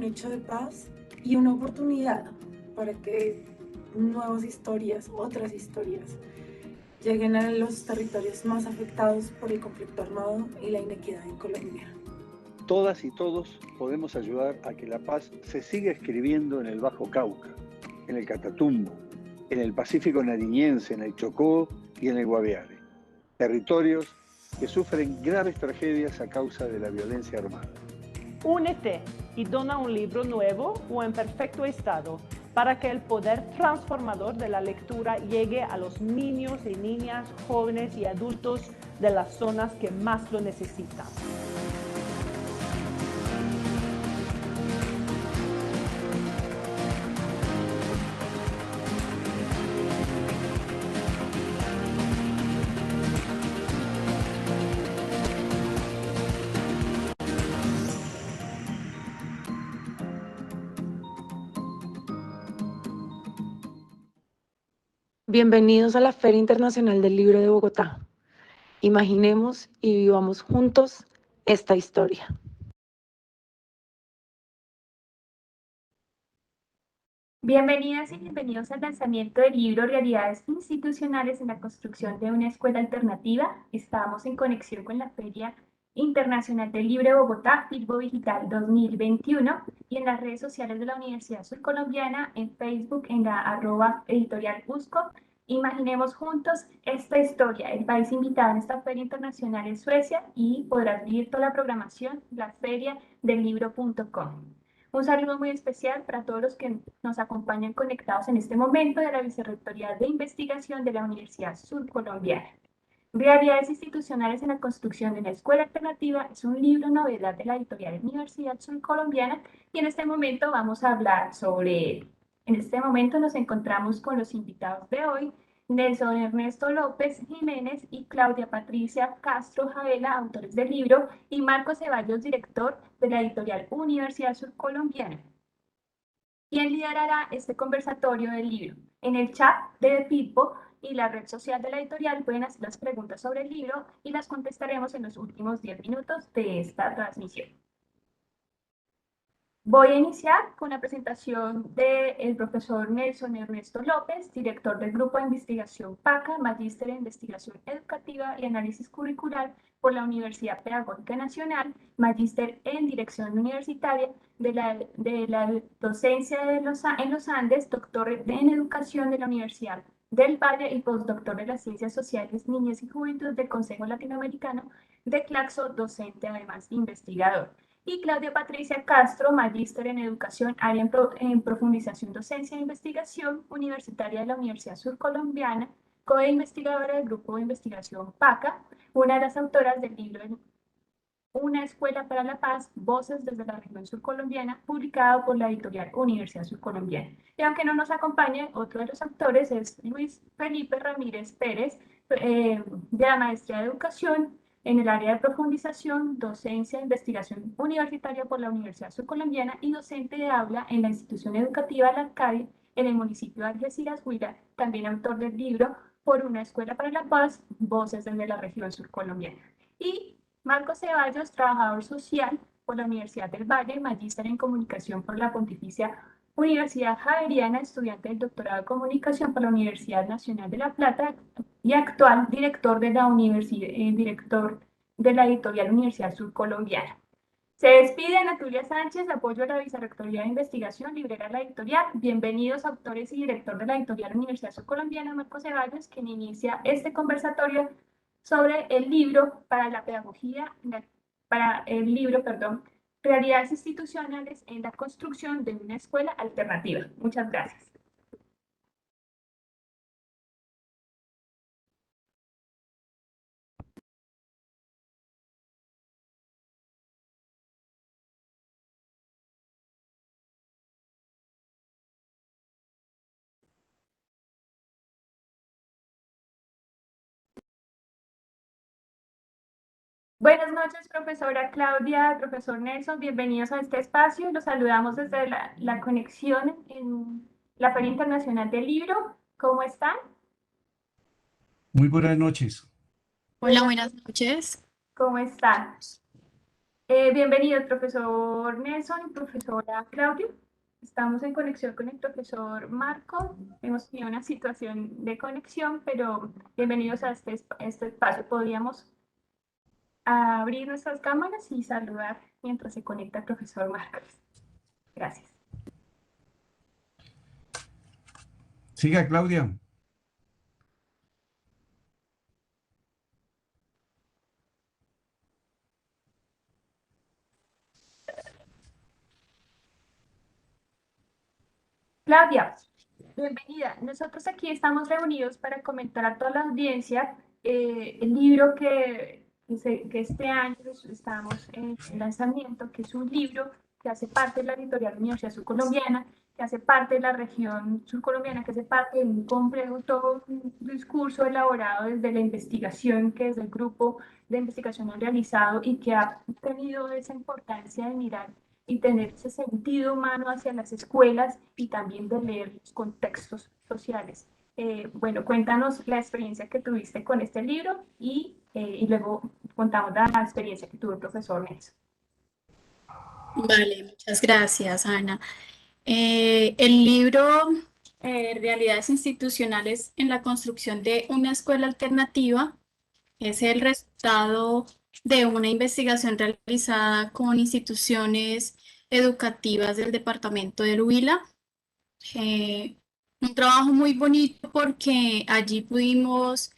un hecho de paz y una oportunidad para que nuevas historias, otras historias, lleguen a los territorios más afectados por el conflicto armado y la inequidad en Colombia. Todas y todos podemos ayudar a que la paz se siga escribiendo en el Bajo Cauca, en el Catatumbo, en el Pacífico Nariñense, en el Chocó y en el Guaviare. Territorios que sufren graves tragedias a causa de la violencia armada. Únete y dona un libro nuevo o en perfecto estado para que el poder transformador de la lectura llegue a los niños y niñas, jóvenes y adultos de las zonas que más lo necesitan. Bienvenidos a la Feria Internacional del Libro de Bogotá. Imaginemos y vivamos juntos esta historia. Bienvenidas y bienvenidos al lanzamiento del libro Realidades Institucionales en la Construcción de una Escuela Alternativa. Estamos en conexión con la Feria Internacional del Libro de Bogotá, Filbo Digital 2021, y en las redes sociales de la Universidad Surcolombiana, en Facebook, en la @editorial Usco. Imaginemos juntos esta historia. El país invitado en esta Feria Internacional es Suecia y podrás vivir toda la programación, la feria del libro.com. Un saludo muy especial para todos los que nos acompañan conectados en este momento de la Vicerrectoría de Investigación de la Universidad Surcolombiana. Realidades institucionales en la construcción de una escuela alternativa es un libro novela de la editorial Universidad Surcolombiana y en este momento vamos a hablar sobre él. En este momento nos encontramos con los invitados de hoy, Nelson Ernesto López Jiménez y Claudia Patricia Castro Javela, autores del libro, y Marco Ceballos, director de la editorial Universidad Surcolombiana. ¿Quién liderará este conversatorio del libro? En el chat de Pitbo y la red social de la editorial pueden hacer las preguntas sobre el libro y las contestaremos en los últimos 10 minutos de esta transmisión. Voy a iniciar con la presentación del profesor Nelson Ernesto López, director del Grupo de Investigación PACA, magíster en Investigación Educativa y Análisis Curricular por la Universidad Pedagógica Nacional, magíster en Dirección Universitaria de la Docencia en los Andes, doctor en Educación de la Universidad del Valle y postdoctor de las Ciencias Sociales, Niñez y Juventud del Consejo Latinoamericano de Claxo, docente además investigador. Y Claudia Patricia Castro, magíster en Educación, área en Profundización, Docencia e Investigación Universitaria de la Universidad Surcolombiana, co-investigadora del Grupo de Investigación PACA, una de las autoras del libro Una Escuela para la Paz, Voces desde la Región Surcolombiana, publicado por la editorial Universidad Surcolombiana. Y aunque no nos acompañe, otro de los autores es Luis Felipe Ramírez Pérez, de la Maestría de Educación en el área de profundización, docencia e investigación universitaria por la Universidad Surcolombiana y docente de aula en la institución educativa La Arcadia en el municipio de Algeciras, Huila, también autor del libro Por una Escuela para la Paz, Voces desde la Región Surcolombiana. Y Marco Ceballos, trabajador social por la Universidad del Valle, magíster en comunicación por la Pontificia Universidad Javeriana, estudiante del doctorado de comunicación por la Universidad Nacional de La Plata y actual director de la editorial Universidad Surcolombiana. Se despide Ana Tulia Sánchez, apoyo a la Vicerrectoría de Investigación, librera de la editorial. Bienvenidos, autores y director de la editorial Universidad Surcolombiana, Marco Ceballos, quien inicia este conversatorio sobre el libro para la pedagogía, Realidades Institucionales en la Construcción de una Escuela Alternativa. Muchas gracias. Buenas noches, profesora Claudia, profesor Nelson, bienvenidos a este espacio. Los saludamos desde la conexión en la Feria Internacional del Libro. ¿Cómo están? Muy buenas noches. Hola, buenas noches. ¿Cómo están? Bienvenidos, profesor Nelson y profesora Claudia. Estamos en conexión con el profesor Marco. Hemos tenido una situación de conexión, pero bienvenidos a este espacio. Podríamos abrir nuestras cámaras y saludar mientras se conecta el profesor Marcos. Gracias. Siga, Claudia. Claudia, bienvenida. Nosotros aquí estamos reunidos para comentar a toda la audiencia el libro que este año estamos en lanzamiento, que es un libro que hace parte de la editorial Universidad Surcolombiana, que hace parte de la región surcolombiana, que hace parte de un complejo, todo un discurso elaborado desde la investigación que desde el grupo de investigación han realizado y que ha tenido esa importancia de mirar y tener ese sentido humano hacia las escuelas y también de leer los contextos sociales. Bueno, cuéntanos la experiencia que tuviste con este libro y luego contamos la experiencia que tuvo el profesor Nelson. Vale, muchas gracias, Ana. El libro Realidades institucionales en la construcción de una escuela alternativa es el resultado de una investigación realizada con instituciones educativas del departamento del Huila. Un trabajo muy bonito porque allí pudimos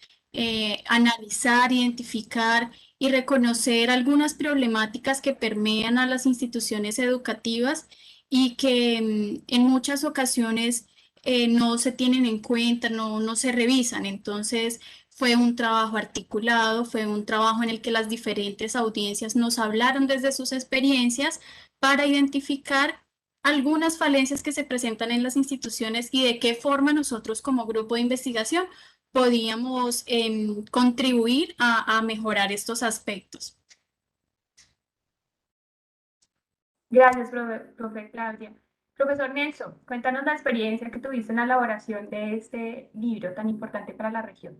analizar, identificar y reconocer algunas problemáticas que permean a las instituciones educativas y que en muchas ocasiones no se tienen en cuenta, no se revisan. Entonces, fue un trabajo articulado, fue un trabajo en el que las diferentes audiencias nos hablaron desde sus experiencias para identificar algunas falencias que se presentan en las instituciones y de qué forma nosotros como grupo de investigación podíamos contribuir a mejorar estos aspectos. Gracias, profe Claudia. Profesor Nelson, cuéntanos la experiencia que tuviste en la elaboración de este libro tan importante para la región.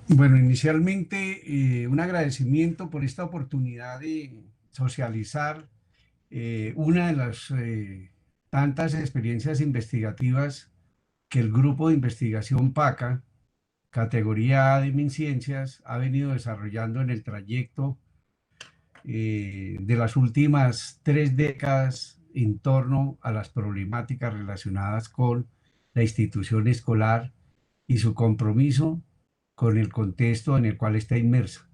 Bueno, inicialmente un agradecimiento por esta oportunidad de socializar una de las tantas experiencias investigativas que el grupo de investigación PACA, categoría A de MinCiencias, ha venido desarrollando en el trayecto de las últimas 3 décadas en torno a las problemáticas relacionadas con la institución escolar y su compromiso con el contexto en el cual está inmersa.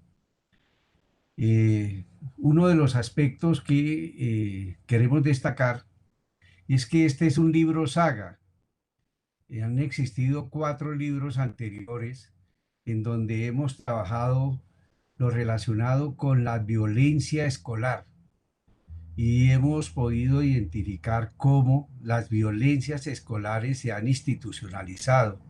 Uno de los aspectos que queremos destacar es que este es un libro saga. Han existido 4 libros anteriores en donde hemos trabajado lo relacionado con la violencia escolar y hemos podido identificar cómo las violencias escolares se han institucionalizado.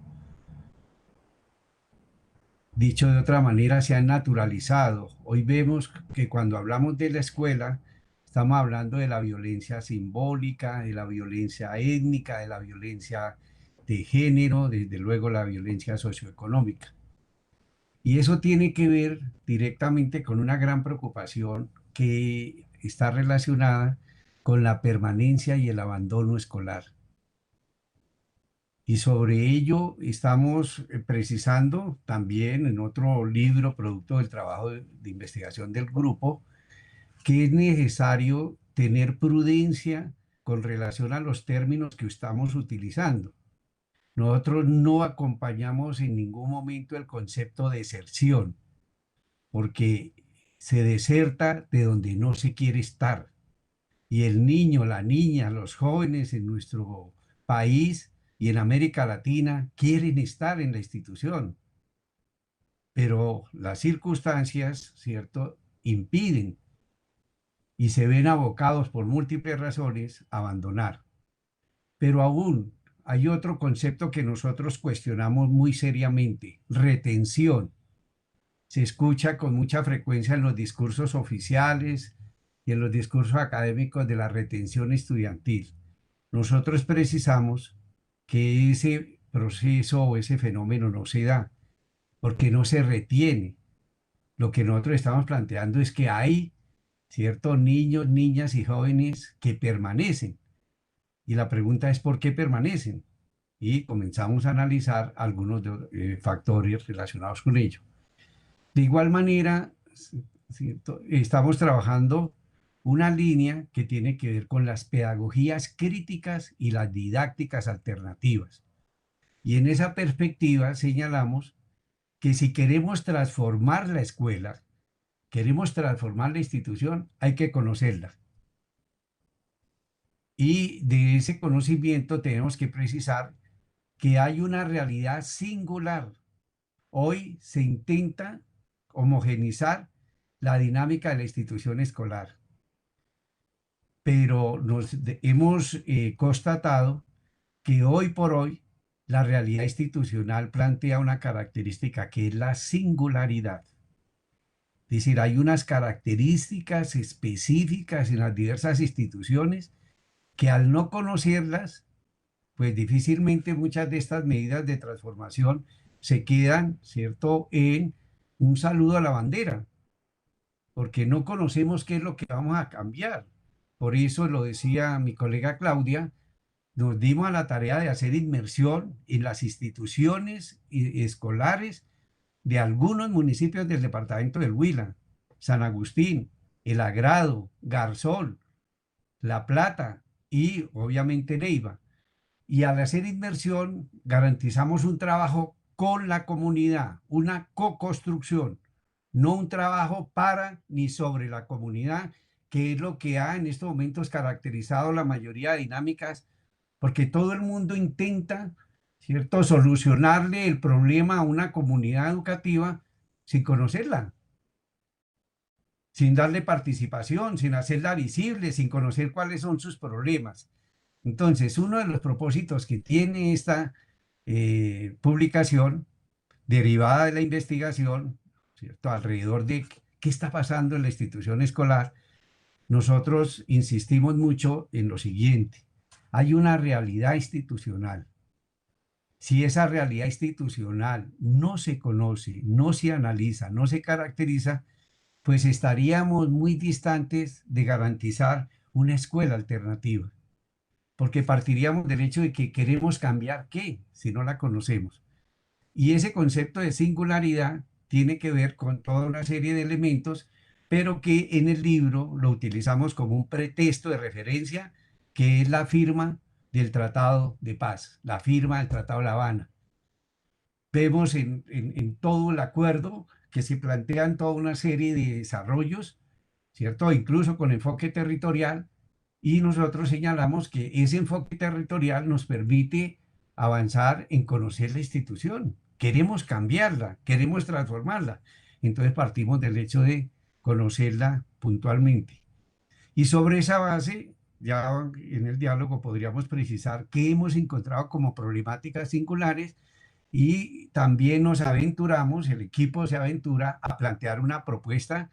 Dicho de otra manera, se han naturalizado. Hoy vemos que cuando hablamos de la escuela, estamos hablando de la violencia simbólica, de la violencia étnica, de la violencia de género, desde luego la violencia socioeconómica. Y eso tiene que ver directamente con una gran preocupación que está relacionada con la permanencia y el abandono escolar. Y sobre ello estamos precisando también en otro libro, producto del trabajo de investigación del grupo, que es necesario tener prudencia con relación a los términos que estamos utilizando. Nosotros no acompañamos en ningún momento el concepto de deserción, porque se deserta de donde no se quiere estar. Y el niño, la niña, los jóvenes en nuestro país y en América Latina quieren estar en la institución, pero las circunstancias, ¿cierto?, impiden y se ven abocados por múltiples razones a abandonar. Pero aún hay otro concepto que nosotros cuestionamos muy seriamente: retención. Se escucha con mucha frecuencia en los discursos oficiales y en los discursos académicos de la retención estudiantil. Nosotros precisamos que ese proceso o ese fenómeno no se da, porque no se retiene. Lo que nosotros estamos planteando es que hay ¿cierto? Niños, niñas y jóvenes que permanecen. Y la pregunta es, ¿por qué permanecen? Y comenzamos a analizar algunos factores relacionados con ello. De igual manera, ¿cierto? Estamos trabajando una línea que tiene que ver con las pedagogías críticas y las didácticas alternativas. Y en esa perspectiva señalamos que si queremos transformar la escuela, queremos transformar la institución, hay que conocerla. Y de ese conocimiento tenemos que precisar que hay una realidad singular. Hoy se intenta homogeneizar la dinámica de la institución escolar, pero hemos constatado que hoy por hoy la realidad institucional plantea una característica que es la singularidad. Es decir, hay unas características específicas en las diversas instituciones que al no conocerlas, pues difícilmente muchas de estas medidas de transformación se quedan, ¿cierto?, en un saludo a la bandera, porque no conocemos qué es lo que vamos a cambiar. Por eso lo decía mi colega Claudia, nos dimos a la tarea de hacer inmersión en las instituciones escolares de algunos municipios del departamento del Huila, San Agustín, El Agrado, Garzón, La Plata y obviamente Neiva. Y al hacer inmersión garantizamos un trabajo con la comunidad, una co-construcción, no un trabajo para ni sobre la comunidad, que es lo que ha en estos momentos caracterizado la mayoría de dinámicas, porque todo el mundo intenta, ¿cierto?, solucionarle el problema a una comunidad educativa sin conocerla, sin darle participación, sin hacerla visible, sin conocer cuáles son sus problemas. Entonces, uno de los propósitos que tiene esta publicación, derivada de la investigación, ¿cierto?, alrededor de qué está pasando en la institución escolar, nosotros insistimos mucho en lo siguiente: hay una realidad institucional. Si esa realidad institucional no se conoce, no se analiza, no se caracteriza, pues estaríamos muy distantes de garantizar una escuela alternativa, porque partiríamos del hecho de que queremos cambiar qué, si no la conocemos. Y ese concepto de singularidad tiene que ver con toda una serie de elementos, pero que en el libro lo utilizamos como un pretexto de referencia, que es la firma del Tratado de Paz, la firma del Tratado de La Habana. Vemos en todo el acuerdo que se plantean toda una serie de desarrollos, ¿cierto? Incluso con enfoque territorial, y nosotros señalamos que ese enfoque territorial nos permite avanzar en conocer la institución. Queremos cambiarla, queremos transformarla. Entonces partimos del hecho de conocerla puntualmente. Y sobre esa base, ya en el diálogo podríamos precisar qué hemos encontrado como problemáticas singulares, y también nos aventuramos, el equipo se aventura a plantear una propuesta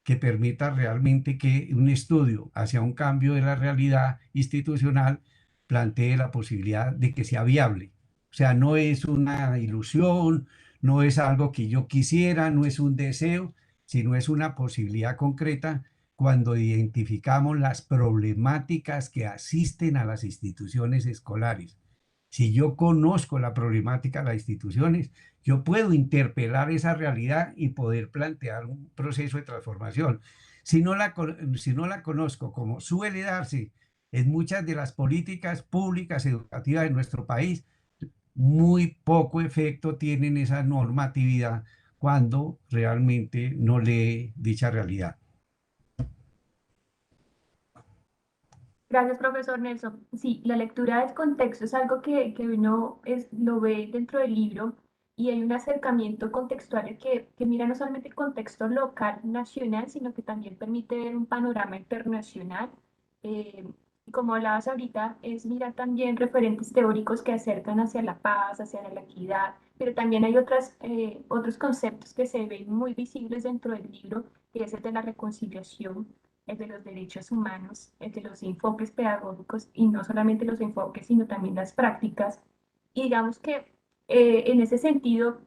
que permita realmente que un estudio hacia un cambio de la realidad institucional plantee la posibilidad de que sea viable. O sea, no es una ilusión, no es algo que yo quisiera, no es un deseo, sino es una posibilidad concreta cuando identificamos las problemáticas que asisten a las instituciones escolares. Si yo conozco la problemática de las instituciones, yo puedo interpelar esa realidad y poder plantear un proceso de transformación. Si no la conozco, como suele darse en muchas de las políticas públicas educativas de nuestro país, muy poco efecto tienen esa normatividad cuando realmente no lee dicha realidad. Gracias, profesor Nelson. Sí, la lectura del contexto es algo que uno lo ve dentro del libro y hay un acercamiento contextual que mira no solamente el contexto local, nacional, sino que también permite ver un panorama internacional. Y como hablabas ahorita, es mirar también referentes teóricos que acercan hacia la paz, hacia la equidad, pero también hay otros conceptos que se ven muy visibles dentro del libro, que es el de la reconciliación, el de los derechos humanos, el de los enfoques pedagógicos y no solamente los enfoques, sino también las prácticas. Y digamos que en ese sentido,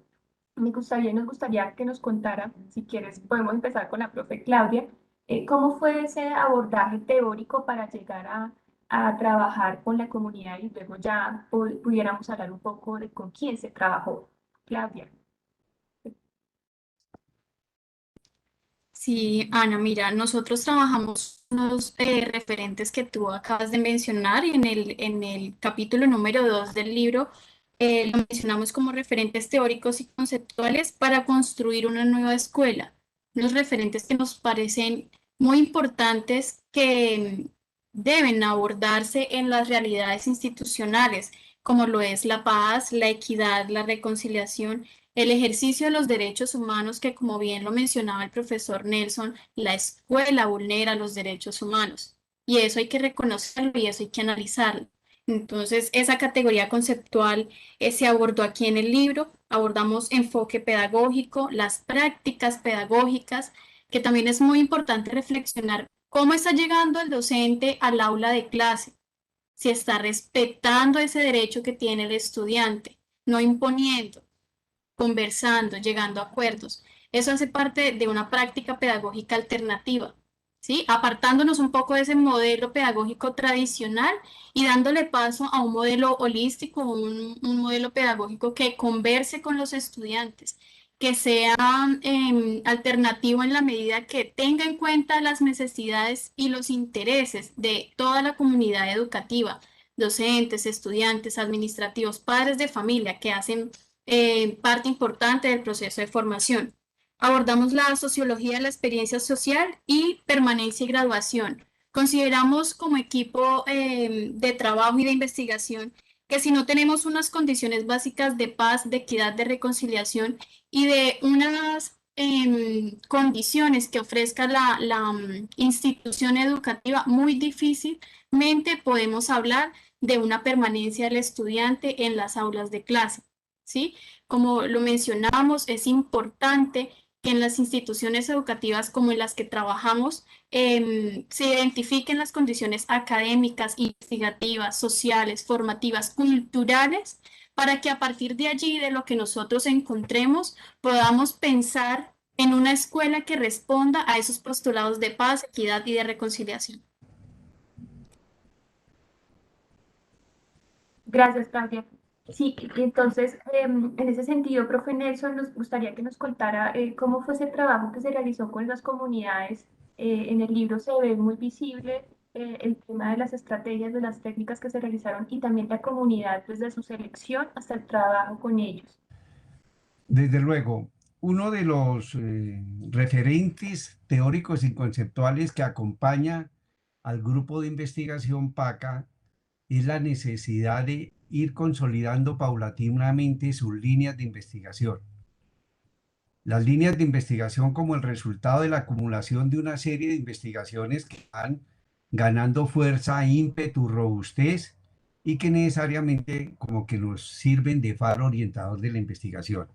nos gustaría que nos contara, si quieres, podemos empezar con la profe Claudia, ¿Cómo fue ese abordaje teórico para llegar a trabajar con la comunidad y luego ya pudiéramos hablar un poco de con quién se trabajó? Claudia. Sí, Ana, mira, nosotros trabajamos unos referentes que tú acabas de mencionar y en el capítulo número 2 del libro lo mencionamos como referentes teóricos y conceptuales para construir una nueva escuela. Unos referentes que nos parecen muy importantes que deben abordarse en las realidades institucionales, como lo es la paz, la equidad, la reconciliación, el ejercicio de los derechos humanos, que como bien lo mencionaba el profesor Nelson, la escuela vulnera los derechos humanos. Y eso hay que reconocerlo y eso hay que analizarlo. Entonces, esa categoría conceptual se abordó aquí en el libro. Abordamos enfoque pedagógico, las prácticas pedagógicas, que también es muy importante reflexionar cómo está llegando el docente al aula de clase, si está respetando ese derecho que tiene el estudiante, no imponiendo, conversando, llegando a acuerdos. Eso hace parte de una práctica pedagógica alternativa, ¿sí? Apartándonos un poco de ese modelo pedagógico tradicional y dándole paso a un modelo holístico, un modelo pedagógico que converse con los estudiantes, que sea alternativo en la medida que tenga en cuenta las necesidades y los intereses de toda la comunidad educativa, docentes, estudiantes, administrativos, padres de familia que hacen parte importante del proceso de formación. Abordamos la sociología de la experiencia social y permanencia y graduación. Consideramos como equipo de trabajo y de investigación que si no tenemos unas condiciones básicas de paz, de equidad, de reconciliación y de unas condiciones que ofrezca la institución educativa, muy difícilmente podemos hablar de una permanencia del estudiante en las aulas de clase, ¿sí? Como lo mencionamos, es importante que en las instituciones educativas como en las que trabajamos se identifiquen las condiciones académicas, investigativas, sociales, formativas, culturales, para que a partir de allí, de lo que nosotros encontremos, podamos pensar en una escuela que responda a esos postulados de paz, equidad y de reconciliación. Gracias, Claudia. Sí, entonces, en ese sentido, profe Nelson, nos gustaría que nos contara cómo fue ese trabajo que se realizó con las comunidades. En el libro se ve muy visible el tema de las estrategias, de las técnicas que se realizaron y también la comunidad, desde su selección hasta el trabajo con ellos. Desde luego, uno de los referentes teóricos y conceptuales que acompaña al grupo de investigación PACA es la necesidad de ir consolidando paulatinamente sus líneas de investigación. Las líneas de investigación como el resultado de la acumulación de una serie de investigaciones que van ganando fuerza, ímpetu, robustez y que necesariamente como que nos sirven de faro orientador de la investigación.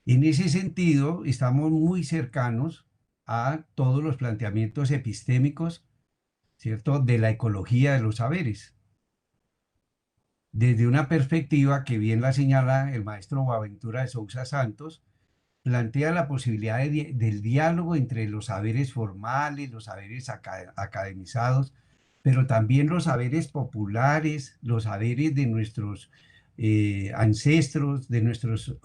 En ese sentido, estamos muy cercanos a todos los planteamientos epistémicos, ¿cierto?, de la ecología de los saberes, desde una perspectiva que bien la señala el maestro Boaventura de Sousa Santos, plantea la posibilidad del diálogo entre los saberes formales, los saberes academizados, pero también los saberes populares, los saberes de nuestros ancestros, de nuestros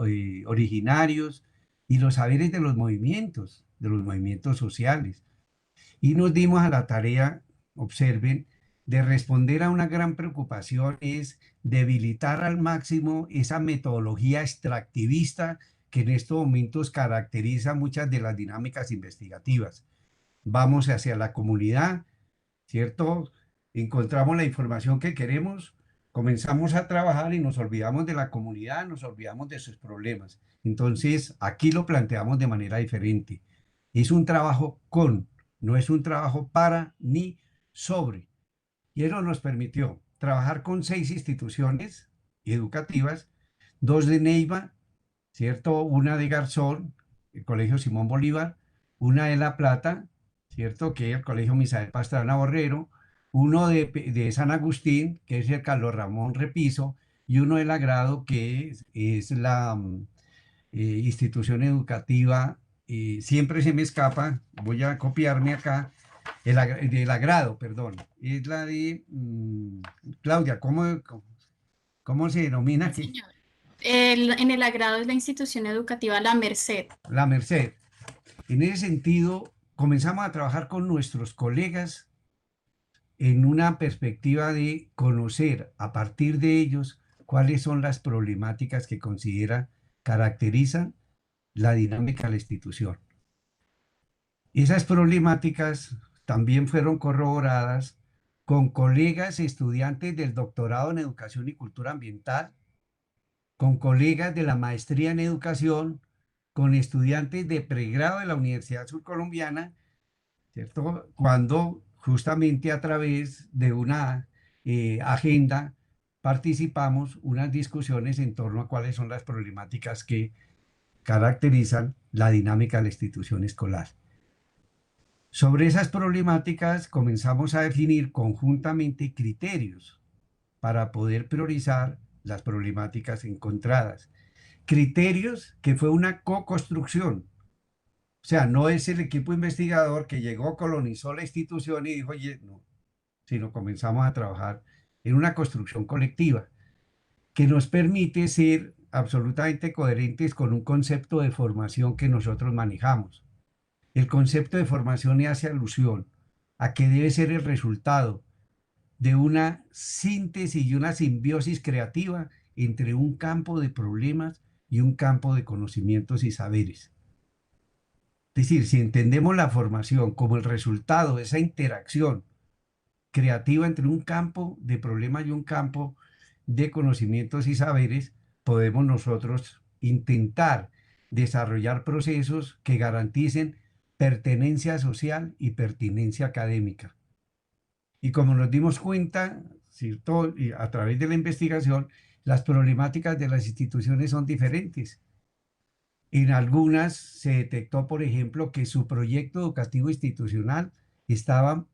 originarios y los saberes de los movimientos sociales. Y nos dimos a la tarea, observen, de responder a una gran preocupación, es debilitar al máximo esa metodología extractivista que en estos momentos caracteriza muchas de las dinámicas investigativas. Vamos hacia la comunidad, ¿cierto? Encontramos la información que queremos, comenzamos a trabajar y nos olvidamos de la comunidad, nos olvidamos de sus problemas. Entonces, aquí lo planteamos de manera diferente. Es un trabajo con, no es un trabajo para ni sobre. Y eso nos permitió trabajar con 6 instituciones educativas, 2 de Neiva, ¿cierto? Una de Garzón, el Colegio Simón Bolívar, una de La Plata, ¿cierto? Que es el Colegio Misael Pastrana Borrero, uno de San Agustín, que es el Carlos Ramón Repiso, y uno del Agrado, que es la institución educativa siempre se me escapa, voy a copiarme acá, del agrado, perdón, es la de, Claudia, ¿cómo se denomina Sí, aquí? señor. En el agrado es la institución educativa La Merced. La Merced. En ese sentido, comenzamos a trabajar con nuestros colegas en una perspectiva de conocer a partir de ellos cuáles son las problemáticas que considera caracterizan la dinámica de la institución. Esas problemáticas también fueron corroboradas con colegas estudiantes del doctorado en educación y cultura ambiental, con colegas de la maestría en educación, con estudiantes de pregrado de la Universidad Surcolombiana, ¿cierto? Cuando justamente a través de una agenda participamos unas discusiones en torno a cuáles son las problemáticas que caracterizan la dinámica de la institución escolar. Sobre esas problemáticas comenzamos a definir conjuntamente criterios para poder priorizar las problemáticas encontradas. Criterios que fue una co-construcción. O sea, no es el equipo investigador que llegó, colonizó la institución y dijo, oye, no, sino comenzamos a trabajar en una construcción colectiva que nos permite ser absolutamente coherentes con un concepto de formación que nosotros manejamos. El concepto de formación hace alusión a que debe ser el resultado de una síntesis y una simbiosis creativa entre un campo de problemas y un campo de conocimientos y saberes. Es decir, si entendemos la formación como el resultado de esa interacción creativa entre un campo de problemas y un campo de conocimientos y saberes, podemos nosotros intentar desarrollar procesos que garanticen pertenencia social y pertinencia académica. Y como nos dimos cuenta, ¿cierto? Y a través de la investigación, las problemáticas de las instituciones son diferentes. En algunas se detectó, por ejemplo, que su proyecto educativo institucional estaba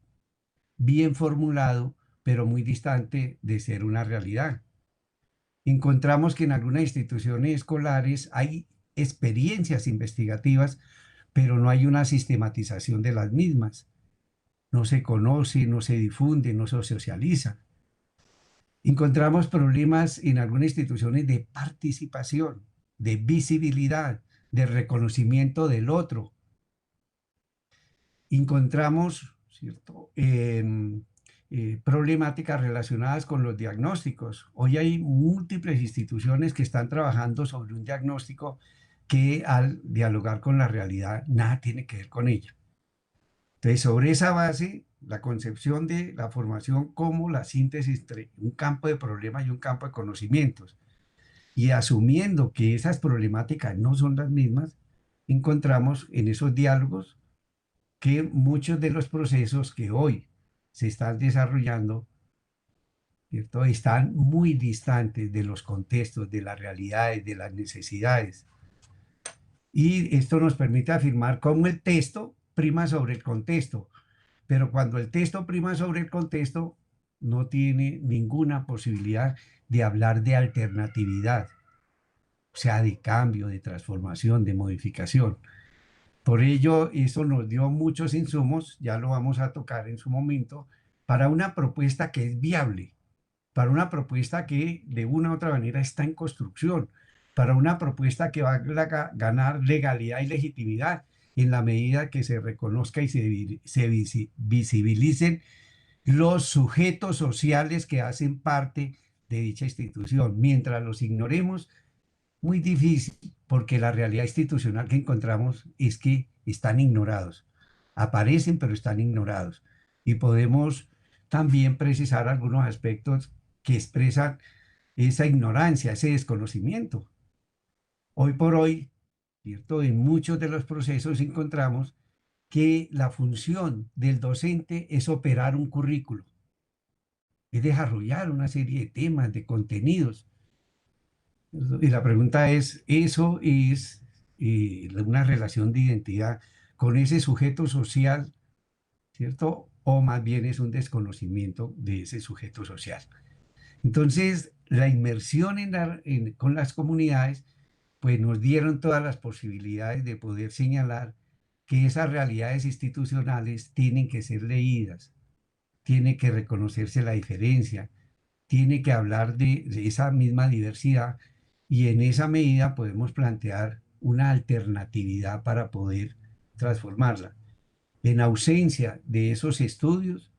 bien formulado, pero muy distante de ser una realidad. Encontramos que en algunas instituciones escolares hay experiencias investigativas, pero no hay una sistematización de las mismas. No se conoce, no se difunde, no se socializa. Encontramos problemas en algunas instituciones de participación, de visibilidad, de reconocimiento del otro. Encontramos, ¿cierto? Problemáticas relacionadas con los diagnósticos. Hoy hay múltiples instituciones que están trabajando sobre un diagnóstico que al dialogar con la realidad nada tiene que ver con ella. Entonces, sobre esa base, la concepción de la formación como la síntesis entre un campo de problemas y un campo de conocimientos, y asumiendo que esas problemáticas no son las mismas, encontramos en esos diálogos que muchos de los procesos que hoy se están desarrollando, ¿cierto? Están muy distantes de los contextos, de las realidades, de las necesidades. Y esto nos permite afirmar cómo el texto prima sobre el contexto, pero cuando el texto prima sobre el contexto, no tiene ninguna posibilidad de hablar de alternatividad, o sea, de cambio, de transformación, de modificación. Por ello, eso nos dio muchos insumos, ya lo vamos a tocar en su momento, para una propuesta que es viable, para una propuesta que de una u otra manera está en construcción, para una propuesta que va a ganar legalidad y legitimidad en la medida que se reconozca y se visibilicen los sujetos sociales que hacen parte de dicha institución. Mientras los ignoremos, muy difícil, porque la realidad institucional que encontramos es que están ignorados. Aparecen, pero están ignorados. Y podemos también precisar algunos aspectos que expresan esa ignorancia, ese desconocimiento. Hoy por hoy, ¿cierto? En muchos de los procesos encontramos que la función del docente es operar un currículo, es desarrollar una serie de temas, de contenidos. Y la pregunta es, ¿eso es una relación de identidad con ese sujeto social, ¿cierto? O más bien es un desconocimiento de ese sujeto social. Entonces, la inmersión con las comunidades pues nos dieron todas las posibilidades de poder señalar que esas realidades institucionales tienen que ser leídas, tiene que reconocerse la diferencia, tiene que hablar de esa misma diversidad y en esa medida podemos plantear una alternatividad para poder transformarla. En ausencia de esos estudios,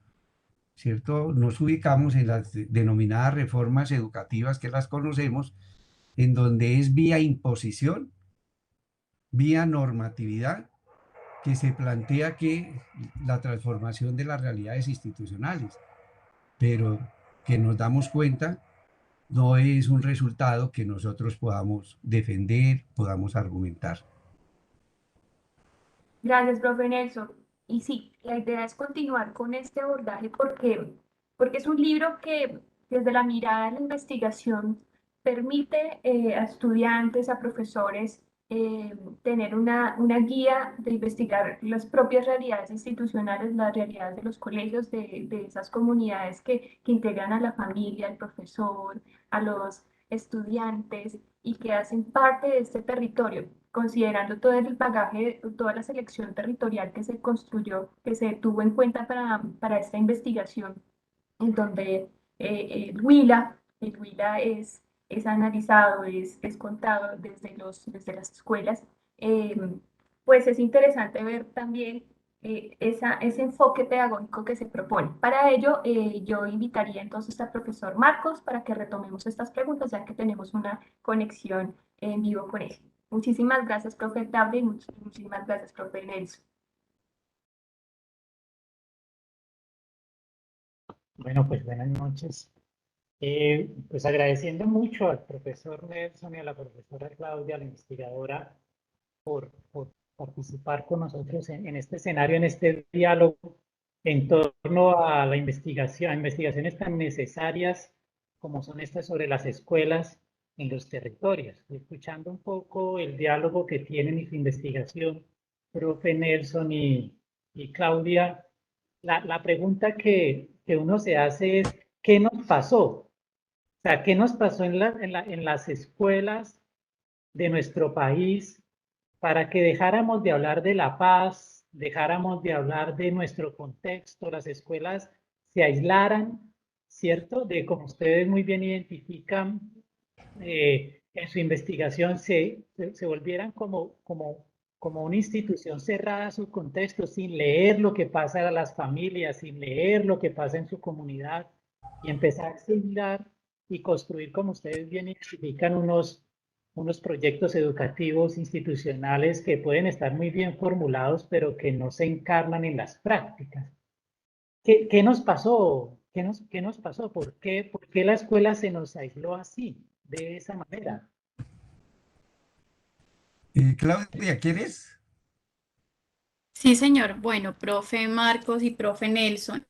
¿cierto? Nos ubicamos en las denominadas reformas educativas que las conocemos, en donde es vía imposición, vía normatividad, que se plantea que la transformación de las realidades institucionales, pero que nos damos cuenta no es un resultado que nosotros podamos defender, podamos argumentar. Gracias, profe Nelson. Y sí, la idea es continuar con este abordaje porque es un libro que desde la mirada de la investigación permite a estudiantes, a profesores, tener una guía de investigar las propias realidades institucionales, las realidades de los colegios, de esas comunidades que integran a la familia, al profesor, a los estudiantes y que hacen parte de este territorio, considerando todo el bagaje, toda la selección territorial que se construyó, que se tuvo en cuenta para esta investigación, en donde el Huila es analizado, es contado desde las escuelas. eh, pues es interesante ver también ese enfoque pedagógico que se propone. Para ello, yo invitaría entonces al profesor Marcos para que retomemos estas preguntas, ya que tenemos una conexión en vivo con él. Muchísimas gracias, profe Gabriel, y muchísimas gracias, profe Nelson. Bueno, pues buenas noches. Pues agradeciendo mucho al profesor Nelson y a la profesora Claudia, la investigadora, por participar con nosotros en este escenario, en este diálogo en torno a la investigación, a investigaciones tan necesarias como son estas sobre las escuelas en los territorios. Escuchando un poco el diálogo que tienen y su investigación, profe Nelson y Claudia, la pregunta que uno se hace es, ¿qué nos pasó? O sea, ¿qué nos pasó en las escuelas de nuestro país para que dejáramos de hablar de la paz, dejáramos de hablar de nuestro contexto, las escuelas se aislaran, ¿cierto? De como ustedes muy bien identifican en su investigación, se volvieran como una institución cerrada a su contexto, sin leer lo que pasa a las familias, sin leer lo que pasa en su comunidad, y empezar a asimilar y construir, como ustedes bien identifican, unos proyectos educativos institucionales que pueden estar muy bien formulados, pero que no se encarnan en las prácticas. ¿Qué nos pasó? ¿Qué nos pasó? ¿Por qué la escuela se nos aisló así, de esa manera? Claudia, ¿quieres? Sí, señor. Bueno, profe Marcos y profe Nelson.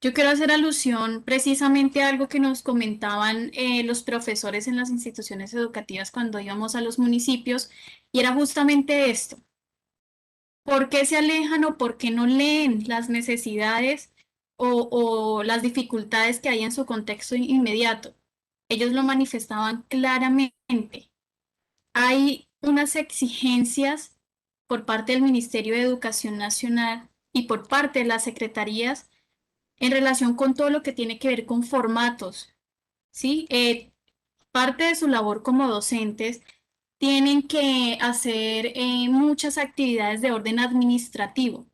Yo quiero hacer alusión precisamente a algo que nos comentaban los profesores en las instituciones educativas cuando íbamos a los municipios, y era justamente esto. ¿Por qué se alejan o por qué no leen las necesidades o las dificultades que hay en su contexto inmediato? Ellos lo manifestaban claramente. Hay unas exigencias por parte del Ministerio de Educación Nacional y por parte de las secretarías en relación con todo lo que tiene que ver con formatos, ¿sí? Parte de su labor como docentes tienen que hacer muchas actividades de orden administrativo.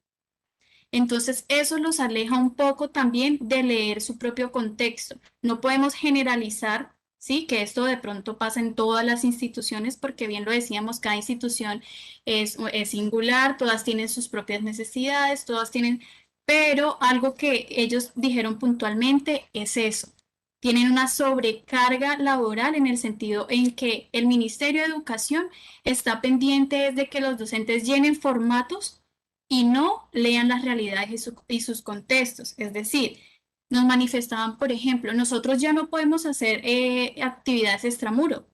Entonces, eso los aleja un poco también de leer su propio contexto. No podemos generalizar, ¿sí? Que esto de pronto pasa en todas las instituciones, porque bien lo decíamos, cada institución es singular, todas tienen sus propias necesidades, todas tienen, pero algo que ellos dijeron puntualmente es eso. Tienen una sobrecarga laboral en el sentido en que el Ministerio de Educación está pendiente de que los docentes llenen formatos y no lean las realidades y sus contextos. Es decir, nos manifestaban, por ejemplo, nosotros ya no podemos hacer actividades extramuro,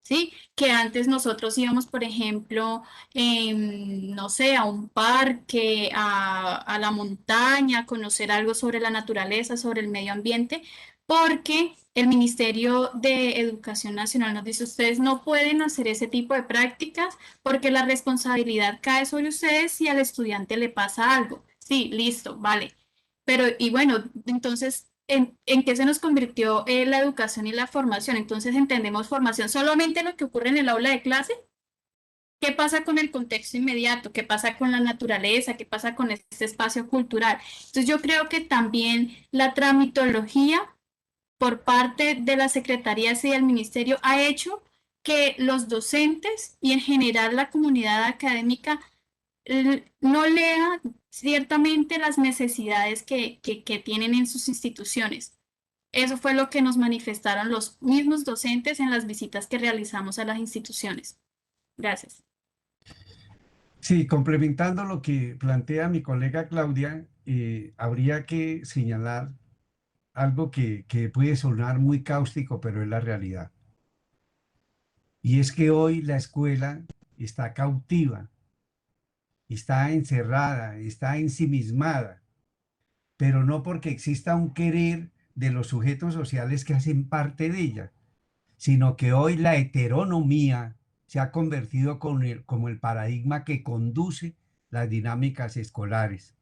¿sí? Que antes nosotros íbamos, por ejemplo, no sé, a un parque, a la montaña, a conocer algo sobre la naturaleza, sobre el medio ambiente, porque el Ministerio de Educación Nacional nos dice, ustedes no pueden hacer ese tipo de prácticas porque la responsabilidad cae sobre ustedes si al estudiante le pasa algo. Sí, listo, vale. Pero, y bueno, entonces, ¿en qué se nos convirtió la educación y la formación? Entonces entendemos formación solamente lo que ocurre en el aula de clase. ¿Qué pasa con el contexto inmediato? ¿Qué pasa con la naturaleza? ¿Qué pasa con este espacio cultural? Entonces yo creo que también la tramitología por parte de las secretarías y del ministerio ha hecho que los docentes y en general la comunidad académica no lea ciertamente las necesidades que tienen en sus instituciones. Eso fue lo que nos manifestaron los mismos docentes en las visitas que realizamos a las instituciones. Gracias. Sí, complementando lo que plantea mi colega Claudia, habría que señalar algo que puede sonar muy cáustico, pero es la realidad. Y es que hoy la escuela está cautiva, está encerrada, está ensimismada, pero no porque exista un querer de los sujetos sociales que hacen parte de ella, sino que hoy la heteronomía se ha convertido como el paradigma que conduce las dinámicas escolares.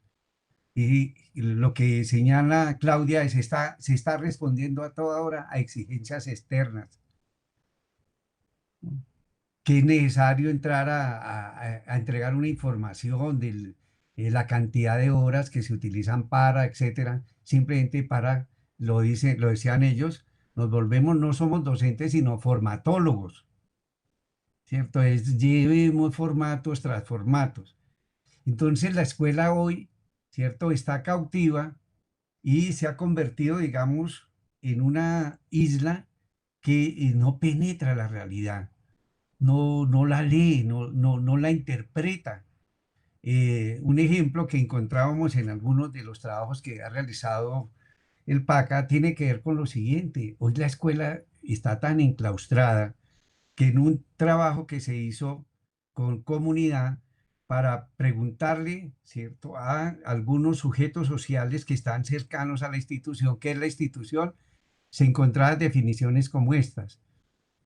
Y lo que señala Claudia es que se está respondiendo a toda hora a exigencias externas, que es necesario entrar a entregar una información de la cantidad de horas que se utilizan para, etcétera, simplemente para, lo decían ellos, nos volvemos, no somos docentes, sino formatólogos, ¿cierto? Es llevemos formatos tras formatos. Entonces la escuela hoy, ¿cierto? Está cautiva y se ha convertido, digamos, en una isla que no penetra la realidad, no la lee, no la interpreta. Un ejemplo que encontrábamos en algunos de los trabajos que ha realizado el PACA tiene que ver con lo siguiente. Hoy la escuela está tan enclaustrada que en un trabajo que se hizo con comunidad para preguntarle, ¿cierto?, a algunos sujetos sociales que están cercanos a la institución, ¿qué es la institución?, se encontraban definiciones como estas,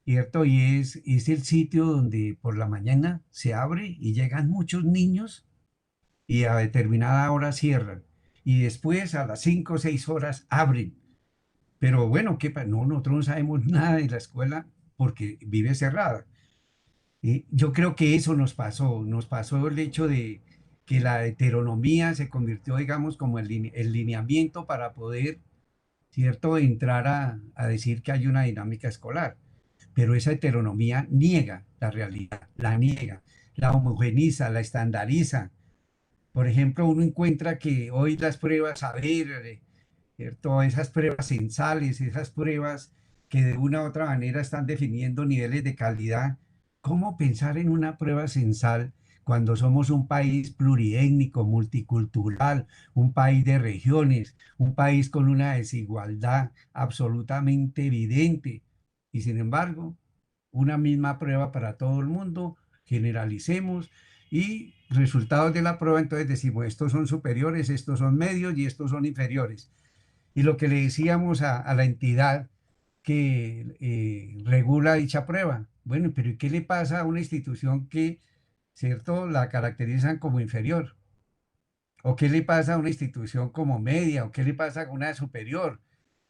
¿cierto? Y es el sitio donde por la mañana se abre y llegan muchos niños y a determinada hora cierran. Y después a las 5 o 6 horas abren. Pero bueno, no, nosotros no sabemos nada de la escuela porque vive cerrada. Yo creo que eso nos pasó el hecho de que la heteronomía se convirtió, digamos, como el lineamiento para poder, ¿cierto?, entrar a decir que hay una dinámica escolar. Pero esa heteronomía niega la realidad, la niega, la homogeniza, la estandariza. Por ejemplo, uno encuentra que hoy las pruebas saber, ¿cierto?, esas pruebas censales, esas pruebas que de una u otra manera están definiendo niveles de calidad. ¿Cómo pensar en una prueba censal cuando somos un país pluriétnico, multicultural, un país de regiones, un país con una desigualdad absolutamente evidente? Y sin embargo, una misma prueba para todo el mundo, generalicemos y resultados de la prueba, entonces decimos, estos son superiores, estos son medios y estos son inferiores. Y lo que le decíamos a la entidad que regula dicha prueba, bueno, pero ¿y qué le pasa a una institución que, cierto, la caracterizan como inferior? ¿O qué le pasa a una institución como media? ¿O qué le pasa a una superior?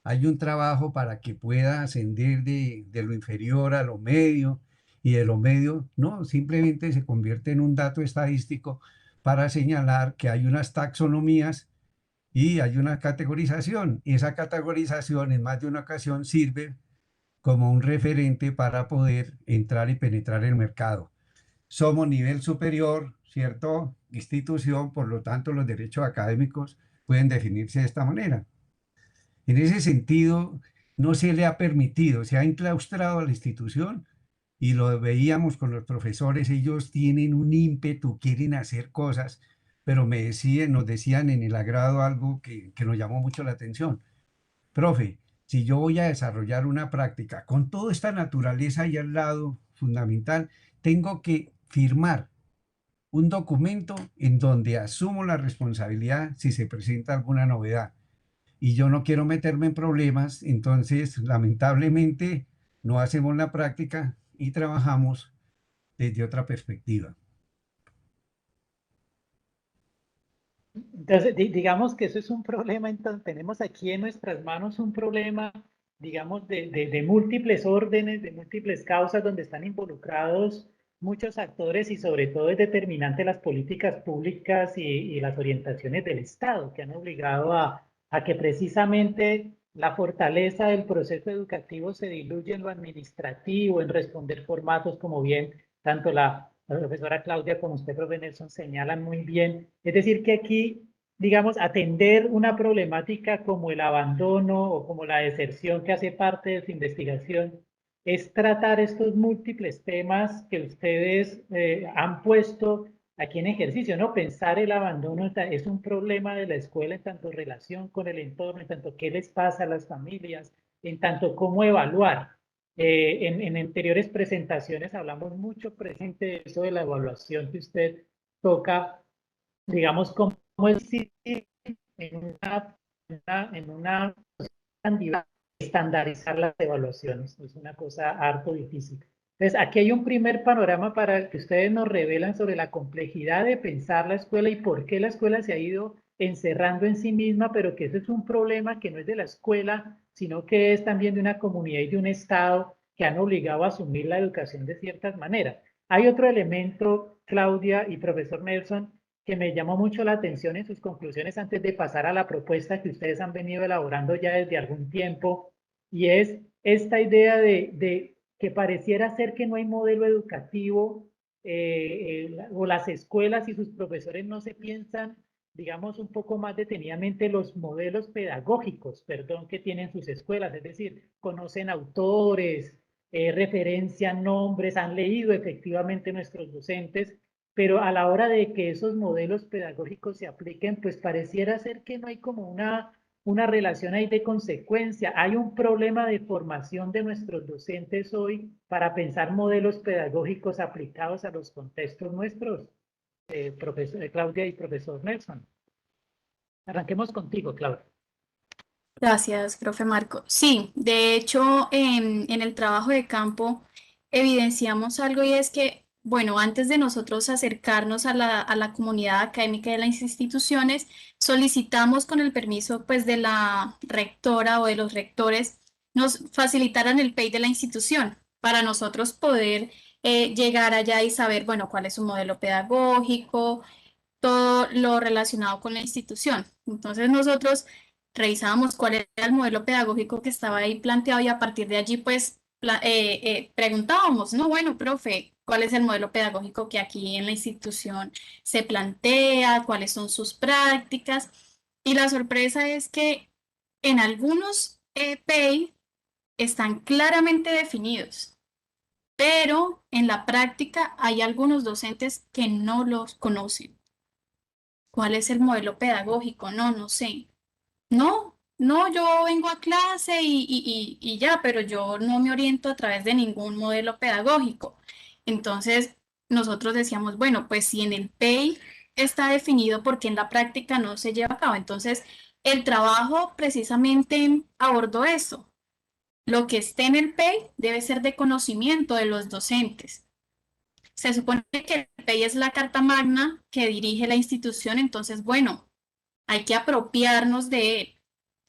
Hay un trabajo para que pueda ascender de lo inferior a lo medio y de lo medio, no, simplemente se convierte en un dato estadístico para señalar que hay unas taxonomías y hay una categorización. Y esa categorización en más de una ocasión sirve como un referente para poder entrar y penetrar el mercado. Somos nivel superior, ¿cierto?, institución, por lo tanto los derechos académicos pueden definirse de esta manera. En ese sentido, no se le ha permitido, se ha enclaustrado a la institución y lo veíamos con los profesores, ellos tienen un ímpetu, quieren hacer cosas, pero nos decían en el agrado algo que nos llamó mucho la atención. Profe, si yo voy a desarrollar una práctica con toda esta naturaleza ahí al lado, fundamental, tengo que firmar un documento en donde asumo la responsabilidad si se presenta alguna novedad. y yo no quiero meterme en problemas, entonces lamentablemente no hacemos la práctica y trabajamos desde otra perspectiva. Entonces, digamos que eso es un problema, entonces tenemos aquí en nuestras manos un problema, digamos, de múltiples órdenes, de múltiples causas donde están involucrados muchos actores y sobre todo es determinante las políticas públicas y las orientaciones del Estado que han obligado a que precisamente la fortaleza del proceso educativo se diluye en lo administrativo, en responder formatos, como bien tanto la profesora Claudia como usted, profe Nelson, señalan muy bien. Es decir, que aquí, digamos, atender una problemática como el abandono o como la deserción que hace parte de su investigación es tratar estos múltiples temas que ustedes han puesto aquí en ejercicio, ¿no? Pensar el abandono es un problema de la escuela en tanto relación con el entorno, en tanto qué les pasa a las familias, en tanto cómo evaluar. En anteriores presentaciones hablamos mucho presente de eso de la evaluación que usted toca, digamos, cómo es en una estandarizar las evaluaciones. Es una cosa harto difícil. Entonces, aquí hay un primer panorama para que ustedes nos revelan sobre la complejidad de pensar la escuela y por qué la escuela se ha ido encerrando en sí misma, pero que eso es un problema que no es de la escuela, sino que es también de una comunidad y de un Estado que han obligado a asumir la educación de ciertas maneras. Hay otro elemento, Claudia y profesor Nelson, que me llamó mucho la atención en sus conclusiones antes de pasar a la propuesta que ustedes han venido elaborando ya desde algún tiempo, y es esta idea de que pareciera ser que no hay modelo educativo o las escuelas y sus profesores no se piensan, digamos, un poco más detenidamente los modelos pedagógicos, perdón, que tienen sus escuelas, es decir, conocen autores, referencian nombres, han leído efectivamente nuestros docentes, pero a la hora de que esos modelos pedagógicos se apliquen, pues pareciera ser que no hay como una relación ahí de consecuencia. Hay un problema de formación de nuestros docentes hoy para pensar modelos pedagógicos aplicados a los contextos nuestros. Profesor Claudia y profesor Nelson. Arranquemos contigo, Claudia. Gracias, profe Marco. Sí, de hecho, en el trabajo de campo evidenciamos algo y es que, bueno, antes de nosotros acercarnos a la comunidad académica de las instituciones, solicitamos con el permiso pues de la rectora o de los rectores nos facilitaran el PEI de la institución para nosotros poder llegar allá y saber, bueno, cuál es su modelo pedagógico, todo lo relacionado con la institución. Entonces nosotros revisábamos cuál era el modelo pedagógico que estaba ahí planteado y a partir de allí pues preguntábamos, no, bueno, profe, ¿cuál es el modelo pedagógico que aquí en la institución se plantea? ¿Cuáles son sus prácticas? Y la sorpresa es que en algunos PEI están claramente definidos, pero en la práctica hay algunos docentes que no los conocen. ¿Cuál es el modelo pedagógico? No, no sé. No, yo vengo a clase y ya, pero yo no me oriento a través de ningún modelo pedagógico. Entonces, nosotros decíamos, bueno, pues si en el PEI está definido, porque en la práctica no se lleva a cabo. Entonces, el trabajo precisamente abordó eso. Lo que esté en el PEI debe ser de conocimiento de los docentes. Se supone que el PEI es la carta magna que dirige la institución, entonces, bueno, hay que apropiarnos de él.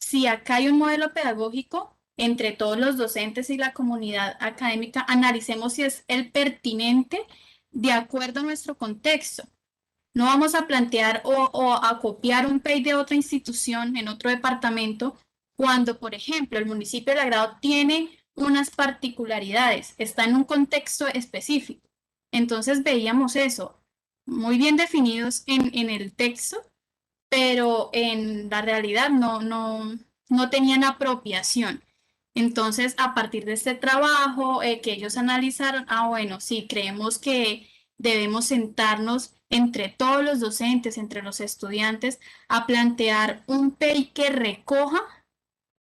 Si acá hay un modelo pedagógico, entre todos los docentes y la comunidad académica, analicemos si es el pertinente de acuerdo a nuestro contexto. No vamos a plantear o a copiar un PEI de otra institución en otro departamento cuando, por ejemplo, el municipio de La Grado tiene unas particularidades, está en un contexto específico. Entonces veíamos eso, muy bien definidos en el texto, pero en la realidad no tenían apropiación. Entonces, a partir de este trabajo que ellos analizaron, bueno, sí, creemos que debemos sentarnos entre todos los docentes, entre los estudiantes, a plantear un PEI que recoja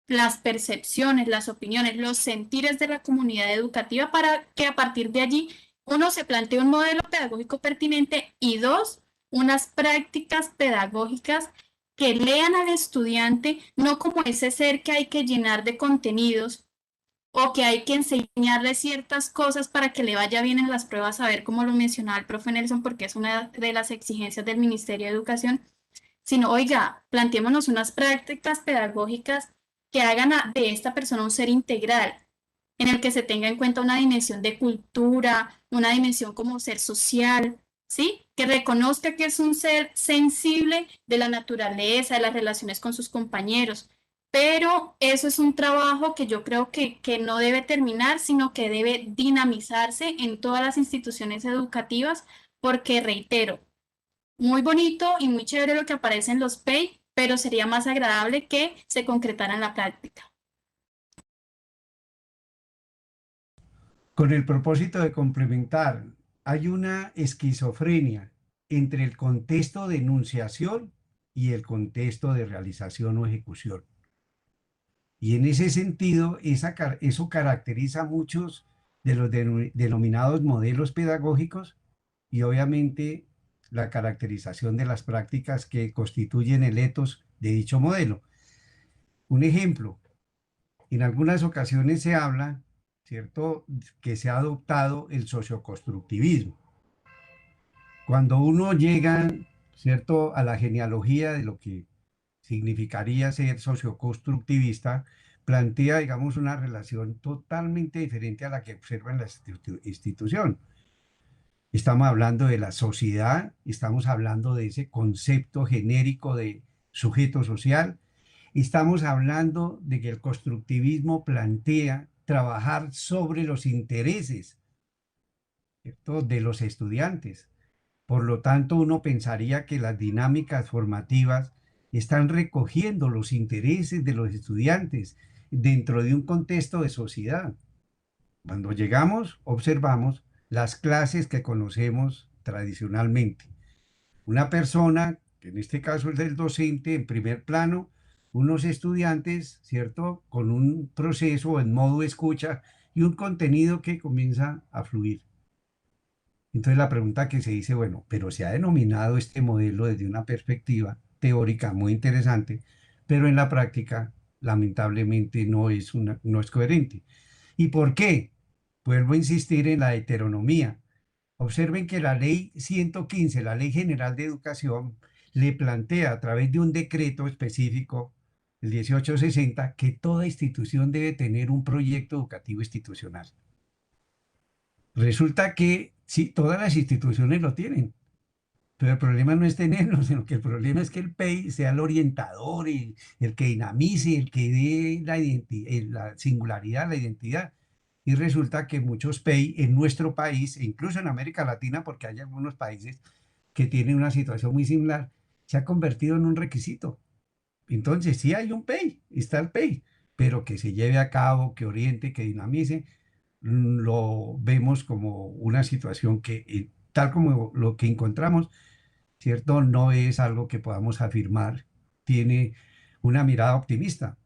las percepciones, las opiniones, los sentires de la comunidad educativa para que a partir de allí, uno, se plantee un modelo pedagógico pertinente y dos, unas prácticas pedagógicas que lean al estudiante no como ese ser que hay que llenar de contenidos o que hay que enseñarle ciertas cosas para que le vaya bien en las pruebas, a ver cómo lo mencionaba el profe Nelson, porque es una de las exigencias del Ministerio de Educación, sino, oiga, planteémonos unas prácticas pedagógicas que hagan de esta persona un ser integral, en el que se tenga en cuenta una dimensión de cultura, una dimensión como ser social, ¿sí? Que reconozca que es un ser sensible de la naturaleza, de las relaciones con sus compañeros. Pero eso es un trabajo que yo creo que no debe terminar, sino que debe dinamizarse en todas las instituciones educativas, porque reitero, muy bonito y muy chévere lo que aparece en los PEI, pero sería más agradable que se concretara en la práctica. Con el propósito de complementar, hay una esquizofrenia entre el contexto de enunciación y el contexto de realización o ejecución. Y en ese sentido, eso caracteriza a muchos de los denominados modelos pedagógicos y obviamente la caracterización de las prácticas que constituyen el etos de dicho modelo. Un ejemplo, en algunas ocasiones se habla, ¿cierto?, que se ha adoptado el socioconstructivismo. Cuando uno llega, ¿cierto?, a la genealogía de lo que significaría ser socioconstructivista, plantea, digamos, una relación totalmente diferente a la que observa en la institución. Estamos hablando de la sociedad, estamos hablando de ese concepto genérico de sujeto social, estamos hablando de que el constructivismo plantea trabajar sobre los intereses, ¿cierto?, de los estudiantes. Por lo tanto, uno pensaría que las dinámicas formativas están recogiendo los intereses de los estudiantes dentro de un contexto de sociedad. Cuando llegamos, observamos las clases que conocemos tradicionalmente. Una persona, que en este caso es el docente, en primer plano, unos estudiantes, ¿cierto?, con un proceso en modo escucha y un contenido que comienza a fluir. Entonces la pregunta que se dice, bueno, pero se ha denominado este modelo desde una perspectiva teórica muy interesante, pero en la práctica lamentablemente no es coherente. ¿Y por qué? Vuelvo a insistir en la heteronomía. Observen que la ley 115, la Ley General de Educación, le plantea a través de un decreto específico, el 1860, que toda institución debe tener un proyecto educativo institucional. Resulta que sí, todas las instituciones lo tienen, pero el problema no es tenerlo, sino que el problema es que el PEI sea el orientador, el que dinamice, el que dé la singularidad, la identidad. Y resulta que muchos PEI en nuestro país, e incluso en América Latina, porque hay algunos países que tienen una situación muy similar, se ha convertido en un requisito. Entonces, sí hay un PEI, está el PEI, pero que se lleve a cabo, que oriente, que dinamice, lo vemos como una situación que, tal como lo que encontramos, ¿cierto? No es algo que podamos afirmar, tiene una mirada optimista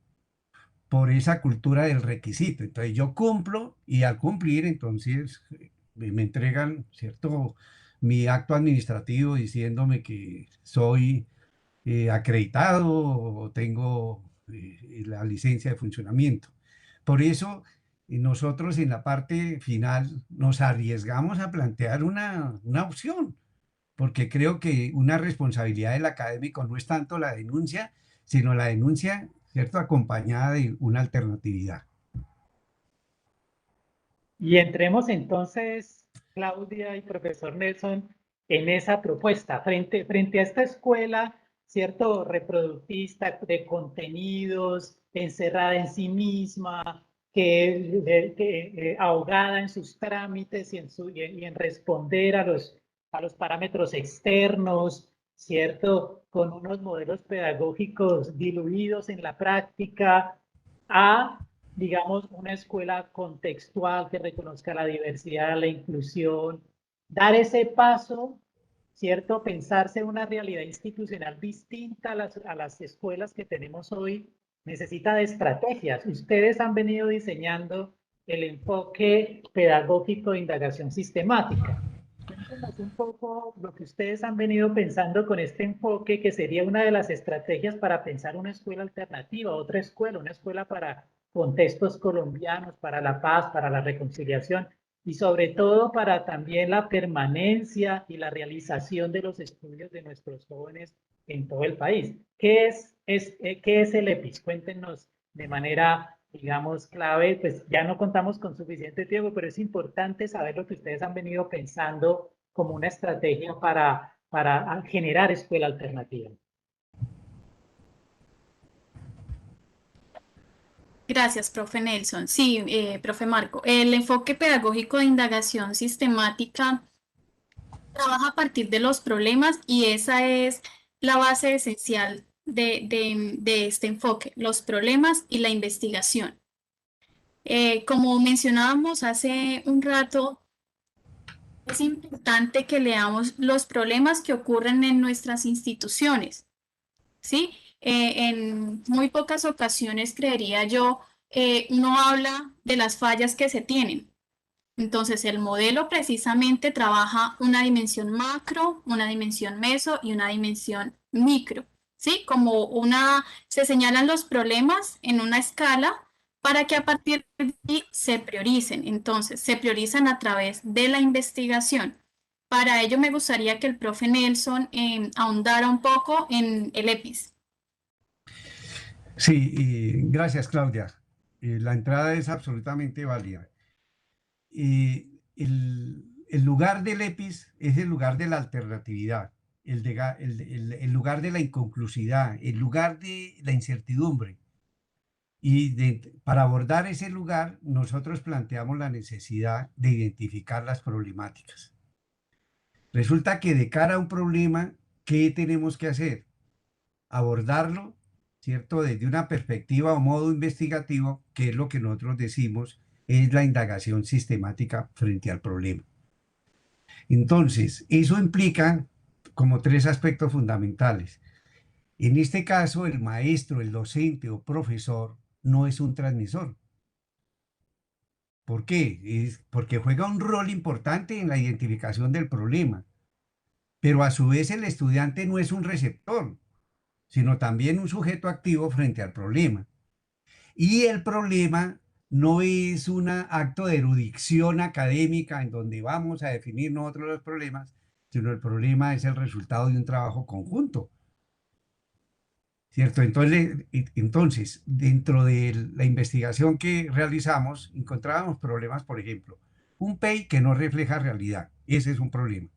por esa cultura del requisito. Entonces yo cumplo y al cumplir, entonces me entregan, ¿cierto?, mi acto administrativo diciéndome que soy acreditado o tengo la licencia de funcionamiento. Por eso nosotros en la parte final nos arriesgamos a plantear una opción, porque creo que una responsabilidad del académico no es tanto la denuncia, sino la denuncia, ¿cierto?, acompañada de una alternatividad. Y entremos entonces, Claudia y profesor Nelson, en esa propuesta, frente a esta escuela, ¿cierto?, reproductista de contenidos, encerrada en sí misma, ahogada en sus trámites y en responder a los parámetros externos, ¿cierto?, con unos modelos pedagógicos diluidos en la práctica, a, digamos, una escuela contextual que reconozca la diversidad, la inclusión, dar ese paso, ¿cierto? Pensarse una realidad institucional distinta a las escuelas que tenemos hoy, necesita de estrategias. Ustedes han venido diseñando el enfoque pedagógico de indagación sistemática. Cuéntenos un poco lo que ustedes han venido pensando con este enfoque, que sería una de las estrategias para pensar una escuela alternativa, otra escuela, una escuela para contextos colombianos, para la paz, para la reconciliación y sobre todo para también la permanencia y la realización de los estudios de nuestros jóvenes en todo el país. ¿Qué es el EPIS? Cuéntenos de manera, digamos, clave. Pues ya no contamos con suficiente tiempo, pero es importante saber lo que ustedes han venido pensando como una estrategia para generar escuela alternativa. Gracias, profe Nelson. Sí, profe Marco. El enfoque pedagógico de indagación sistemática trabaja a partir de los problemas y esa es la base esencial de este enfoque, los problemas y la investigación. Como mencionábamos hace un rato, es importante que leamos los problemas que ocurren en nuestras instituciones, ¿sí? En muy pocas ocasiones, creería yo, uno habla de las fallas que se tienen. Entonces, el modelo precisamente trabaja una dimensión macro, una dimensión meso y una dimensión micro, ¿sí? Se señalan los problemas en una escala para que a partir de ahí se prioricen. Entonces, se priorizan a través de la investigación. Para ello, me gustaría que el profe Nelson ahondara un poco en el EPIS. Sí, gracias, Claudia. La entrada es absolutamente válida. El lugar del EPIS es el lugar de la alternatividad, el lugar de la inconclusividad, el lugar de la incertidumbre. Y para abordar ese lugar, nosotros planteamos la necesidad de identificar las problemáticas. Resulta que de cara a un problema, ¿qué tenemos que hacer? Abordarlo, ¿cierto? Desde una perspectiva o modo investigativo, que es lo que nosotros decimos, es la indagación sistemática frente al problema. Entonces, eso implica como tres aspectos fundamentales. En este caso, el maestro, el docente o profesor no es un transmisor. ¿Por qué? Porque juega un rol importante en la identificación del problema, pero a su vez el estudiante no es un receptor, sino también un sujeto activo frente al problema. Y el problema no es un acto de erudición académica en donde vamos a definir nosotros los problemas, sino el problema es el resultado de un trabajo conjunto. ¿Cierto? Entonces, dentro de la investigación que realizamos, encontrábamos problemas, por ejemplo, un PEI que no refleja realidad, ese es un problema.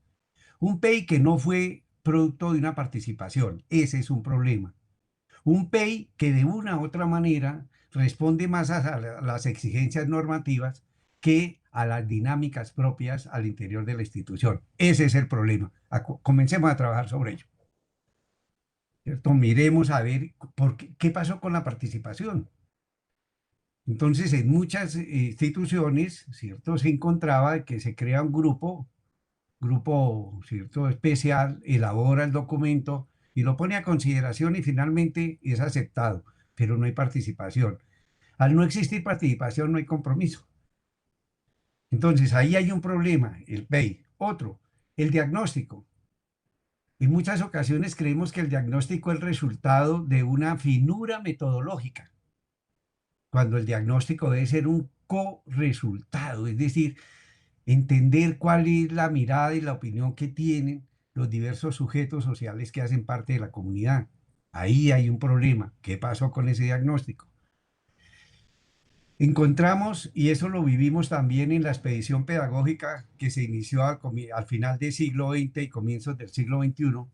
Un PEI que no fue producto de una participación, ese es un problema. Un PEI que de una u otra manera responde más a las exigencias normativas que a las dinámicas propias al interior de la institución. Ese es el problema. Comencemos a trabajar sobre ello. ¿Cierto? Miremos a ver qué pasó con la participación. Entonces, en muchas instituciones, ¿cierto? Se encontraba que se crea un grupo, ¿cierto? Especial, elabora el documento y lo pone a consideración y finalmente es aceptado, pero no hay participación. Al no existir participación no hay compromiso. Entonces, ahí hay un problema, el PEI. Otro, el diagnóstico. En muchas ocasiones creemos que el diagnóstico es el resultado de una finura metodológica, cuando el diagnóstico debe ser un co-resultado, es decir, entender cuál es la mirada y la opinión que tienen los diversos sujetos sociales que hacen parte de la comunidad. Ahí hay un problema. ¿Qué pasó con ese diagnóstico? Encontramos, y eso lo vivimos también en la expedición pedagógica que se inició al final del siglo XX y comienzos del siglo XXI,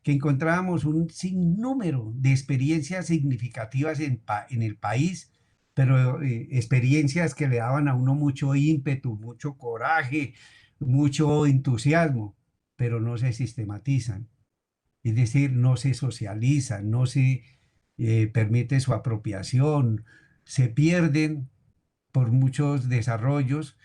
que encontrábamos un sinnúmero de experiencias significativas en el país, pero experiencias que le daban a uno mucho ímpetu, mucho coraje, mucho entusiasmo, pero no se sistematizan. Es decir, no se socializan, no se permite su apropiación, se pierden por muchos desarrollos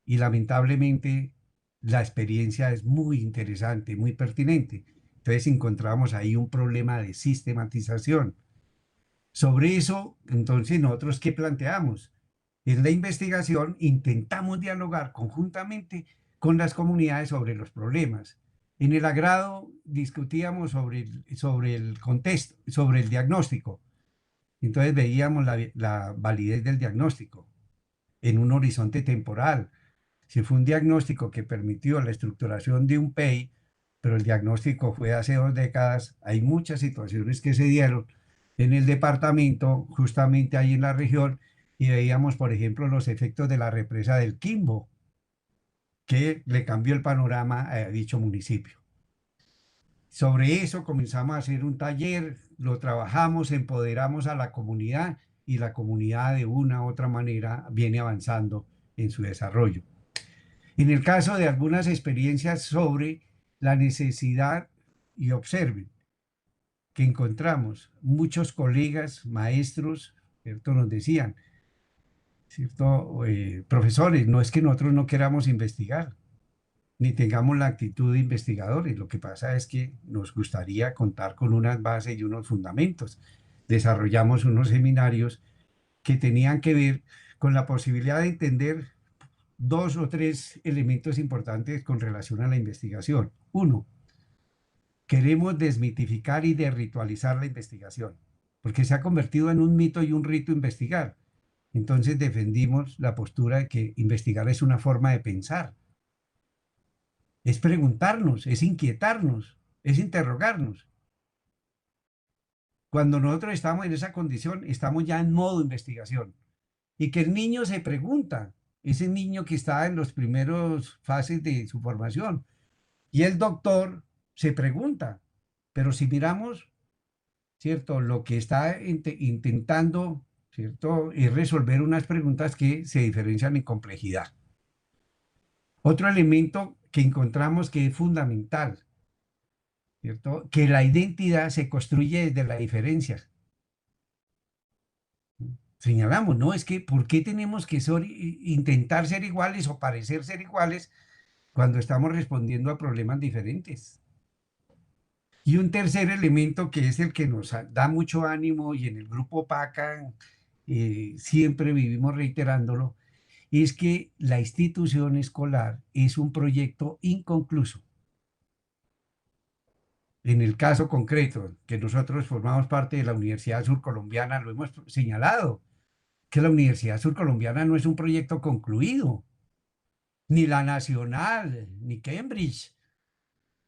y lamentablemente la experiencia es muy interesante, muy pertinente. Entonces encontramos ahí un problema de sistematización. Sobre eso, entonces, nosotros, ¿qué planteamos? En la investigación intentamos dialogar conjuntamente con las comunidades sobre los problemas. En el agrado discutíamos sobre el contexto, sobre el diagnóstico. Entonces veíamos la validez del diagnóstico en un horizonte temporal. Si fue un diagnóstico que permitió la estructuración de un PEI, pero el diagnóstico fue hace 2 décadas, hay muchas situaciones que se dieron en el departamento, justamente ahí en la región, y veíamos, por ejemplo, los efectos de la represa del Quimbo, que le cambió el panorama a dicho municipio. Sobre eso comenzamos a hacer un taller, lo trabajamos, empoderamos a la comunidad y la comunidad de una u otra manera viene avanzando en su desarrollo. En el caso de algunas experiencias sobre la necesidad, y observen que encontramos muchos colegas, maestros, ¿cierto? Nos decían, ¿cierto? Profesores, no es que nosotros no queramos investigar, ni tengamos la actitud de investigadores. Lo que pasa es que nos gustaría contar con unas bases y unos fundamentos. Desarrollamos unos seminarios que tenían que ver con la posibilidad de entender 2 o 3 elementos importantes con relación a la investigación. Uno, queremos desmitificar y desritualizar la investigación, porque se ha convertido en un mito y un rito investigar. Entonces defendimos la postura de que investigar es una forma de pensar. Es preguntarnos, es inquietarnos, es interrogarnos. Cuando nosotros estamos en esa condición, estamos ya en modo investigación. Y que el niño se pregunta, ese niño que está en las primeras fases de su formación. Y el doctor se pregunta, pero si miramos, ¿cierto? Lo que está intentando, ¿cierto? Es resolver unas preguntas que se diferencian en complejidad. Otro elemento que encontramos que es fundamental, ¿cierto? Que la identidad se construye desde la diferencia. Señalamos, ¿no? Es que ¿por qué tenemos que intentar ser iguales o parecer ser iguales cuando estamos respondiendo a problemas diferentes? Y un tercer elemento que es el que nos da mucho ánimo y en el grupo PACA siempre vivimos reiterándolo, es que la institución escolar es un proyecto inconcluso. En el caso concreto, que nosotros formamos parte de la Universidad Surcolombiana, lo hemos señalado, que la Universidad Surcolombiana no es un proyecto concluido, ni la Nacional, ni Cambridge,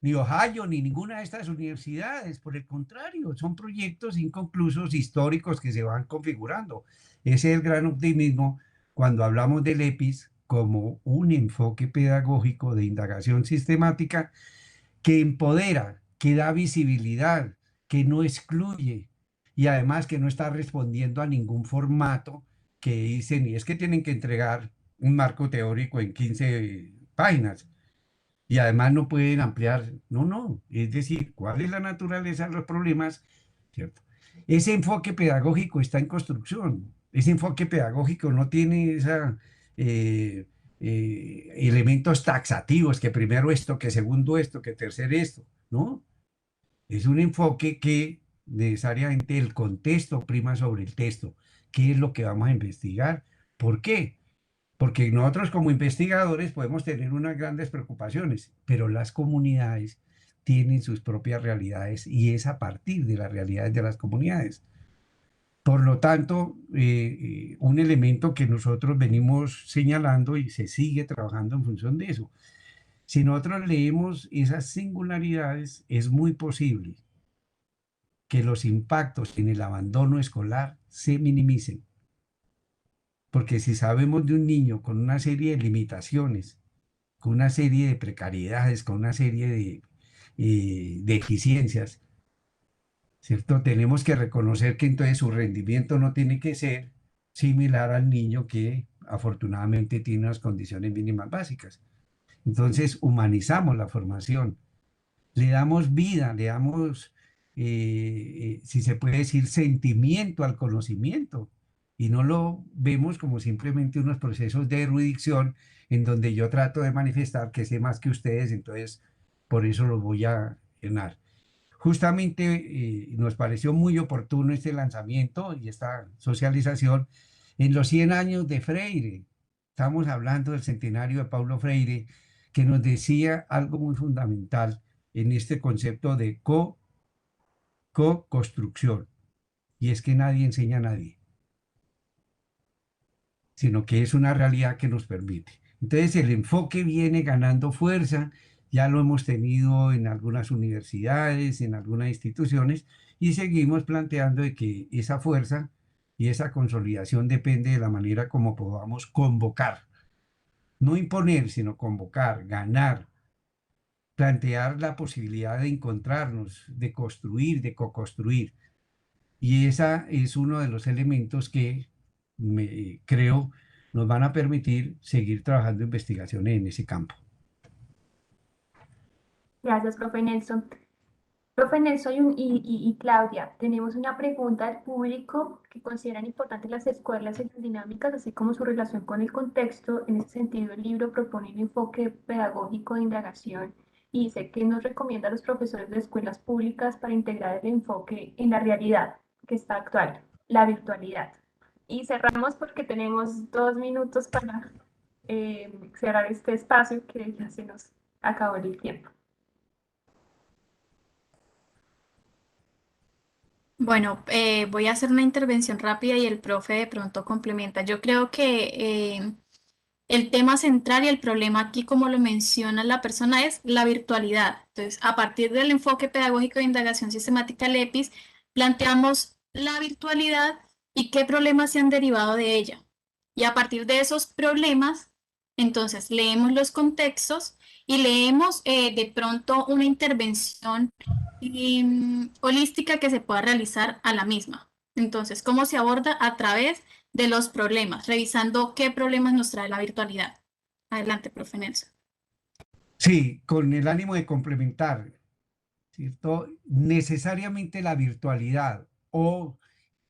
ni Ohio, ni ninguna de estas universidades. Por el contrario, son proyectos inconclusos históricos que se van configurando. Ese es el gran optimismo cuando hablamos del EPIS como un enfoque pedagógico de indagación sistemática que empodera, que da visibilidad, que no excluye y además que no está respondiendo a ningún formato que dicen, y es que tienen que entregar un marco teórico en 15 páginas y además no pueden ampliar. No, es decir, ¿cuál es la naturaleza de los problemas? ¿Cierto? Ese enfoque pedagógico está en construcción. Ese enfoque pedagógico no tiene elementos taxativos, que primero esto, que segundo esto, que tercero esto, ¿no? Es un enfoque que necesariamente el contexto prima sobre el texto. ¿Qué es lo que vamos a investigar? ¿Por qué? Porque nosotros como investigadores podemos tener unas grandes preocupaciones, pero las comunidades tienen sus propias realidades y es a partir de las realidades de las comunidades. Por lo tanto, un elemento que nosotros venimos señalando y se sigue trabajando en función de eso. Si nosotros leemos esas singularidades, es muy posible que los impactos en el abandono escolar se minimicen. Porque si sabemos de un niño con una serie de limitaciones, con una serie de precariedades, con una serie de deficiencias, ¿cierto? Tenemos que reconocer que entonces su rendimiento no tiene que ser similar al niño que afortunadamente tiene unas condiciones mínimas básicas. Entonces humanizamos la formación, le damos vida, le damos, si se puede decir, sentimiento al conocimiento. Y no lo vemos como simplemente unos procesos de erudición en donde yo trato de manifestar que sé más que ustedes, entonces por eso los voy a llenar. Justamente nos pareció muy oportuno este lanzamiento y esta socialización en los 100 años de Freire. Estamos hablando del centenario de Paulo Freire que nos decía algo muy fundamental en este concepto de co-construcción, y es que nadie enseña a nadie, sino que es una realidad que nos permite. Entonces el enfoque viene ganando fuerza, ya lo hemos tenido en algunas universidades, en algunas instituciones, y seguimos planteando de que esa fuerza y esa consolidación depende de la manera como podamos convocar, no imponer, sino convocar, ganar, plantear la posibilidad de encontrarnos, de construir, de co-construir. Y esa es uno de los elementos que creo nos van a permitir seguir trabajando investigaciones en ese campo. Gracias, profe Nelson. Profe Nelson y Claudia, tenemos una pregunta del público que consideran importantes las escuelas y las dinámicas, así como su relación con el contexto. En ese sentido, el libro propone un enfoque pedagógico de indagación y dice que nos recomienda a los profesores de escuelas públicas para integrar el enfoque en la realidad que está actual, la virtualidad. Y cerramos porque tenemos 2 minutos para cerrar este espacio que ya se nos acabó el tiempo. Bueno, voy a hacer una intervención rápida y el profe de pronto complementa. Yo creo que el tema central y el problema aquí, como lo menciona la persona, es la virtualidad. Entonces, a partir del enfoque pedagógico de indagación sistemática LEPIS, planteamos la virtualidad y qué problemas se han derivado de ella. Y a partir de esos problemas, entonces leemos los contextos y leemos de pronto una intervención holística que se pueda realizar a la misma. Entonces, ¿cómo se aborda? A través de los problemas, revisando qué problemas nos trae la virtualidad. Adelante, profe Nelson. Sí, con el ánimo de complementar, ¿cierto? Necesariamente la virtualidad o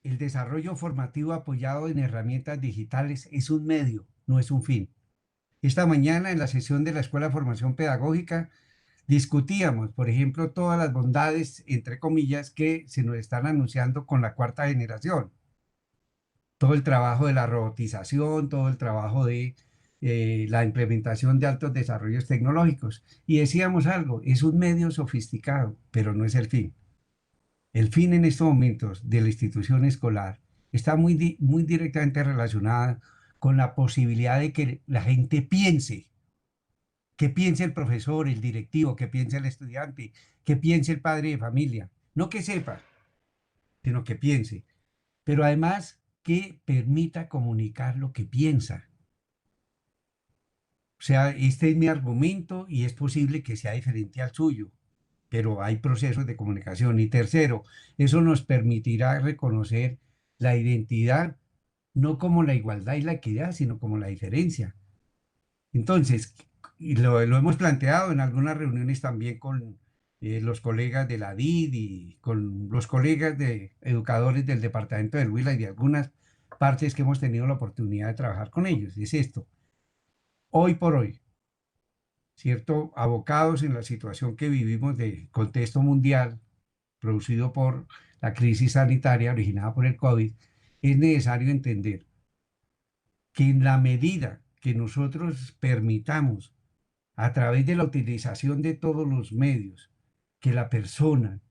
el desarrollo formativo apoyado en herramientas digitales es un medio, no es un fin. Esta mañana en la sesión de la Escuela de Formación Pedagógica discutíamos, por ejemplo, todas las bondades, entre comillas, que se nos están anunciando con la cuarta generación. Todo el trabajo de la robotización, todo el trabajo de la implementación de altos desarrollos tecnológicos. Y decíamos algo, es un medio sofisticado, pero no es el fin. El fin en estos momentos de la institución escolar está muy directamente relacionada con la posibilidad de que la gente piense, que piense el profesor, el directivo, que piense el estudiante, que piense el padre de familia. No que sepa, sino que piense. Pero además que permita comunicar lo que piensa. O sea, este es mi argumento y es posible que sea diferente al suyo, pero hay procesos de comunicación. Y tercero, eso nos permitirá reconocer la identidad no como la igualdad y la equidad, sino como la diferencia. Entonces, y lo hemos planteado en algunas reuniones también con los colegas de la DID y con los colegas de educadores del departamento del Huila y de algunas partes que hemos tenido la oportunidad de trabajar con ellos. Es esto, hoy por hoy, ¿cierto? Abocados en la situación que vivimos de contexto mundial producido por la crisis sanitaria originada por el COVID, es necesario entender que en la medida que nosotros permitamos, a través de la utilización de todos los medios, que la persona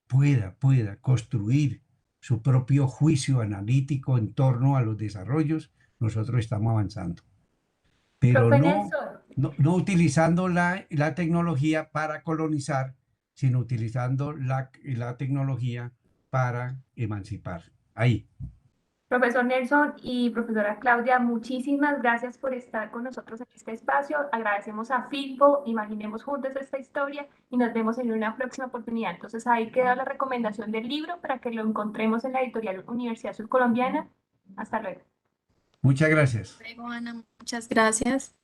pueda construir su propio juicio analítico en torno a los desarrollos, nosotros estamos avanzando. Pero no utilizando la tecnología para colonizar, sino utilizando la tecnología para emancipar. Ahí. Profesor Nelson y profesora Claudia, muchísimas gracias por estar con nosotros en este espacio. Agradecemos a Filpo, Imaginemos Juntos esta historia y nos vemos en una próxima oportunidad. Entonces ahí queda la recomendación del libro para que lo encontremos en la editorial Universidad Surcolombiana. Hasta luego. Muchas gracias. Luego, Ana, muchas gracias.